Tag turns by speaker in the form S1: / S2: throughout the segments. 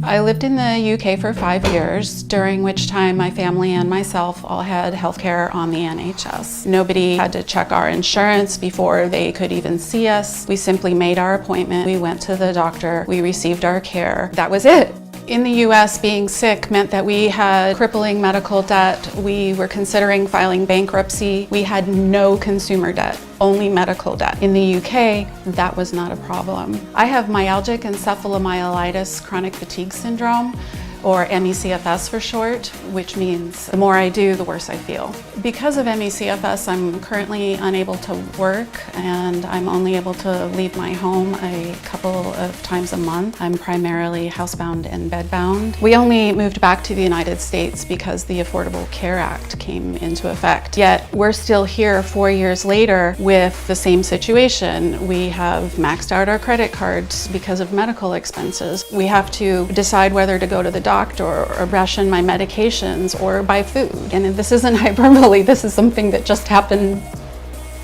S1: I lived in the UK for 5 years, during which time my family and myself all had healthcare on the NHS. Nobody had to check our insurance before they could even see us. We simply made our appointment, we went to the doctor, we received our care. That was it. In the US, being sick meant that we had crippling medical debt. We were considering filing bankruptcy. We had no consumer debt, only medical debt. In the UK, that was not a problem. I have myalgic encephalomyelitis chronic fatigue syndrome, or ME/CFS for short, which means the more I do, the worse I feel. Because of ME/CFS, I'm currently unable to work and I'm only able to leave my home a couple of times a month. I'm primarily housebound and bedbound. We only moved back to the United States because the Affordable Care Act came into effect. Yet we're still here 4 years later with the same situation. We have maxed out our credit cards because of medical expenses. We have to decide whether to go to the doctor or ration my medications or buy food. And this isn't hyperbole, this is something that just happened.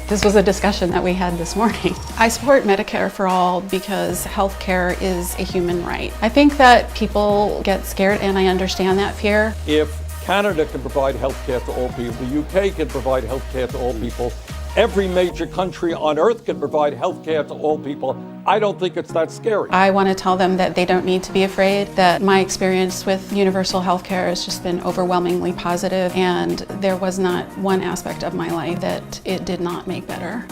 S1: This was a discussion that we had this morning. I support Medicare for All because healthcare is a human right. I think that people get scared, and I understand that fear.
S2: If Canada can provide healthcare to all people, the UK can provide healthcare to all people, every major country on earth can provide healthcare to all people. I don't think it's that scary.
S1: I want to tell them that they don't need to be afraid, that my experience with universal healthcare has just been overwhelmingly positive, and there was not one aspect of my life that it did not make better.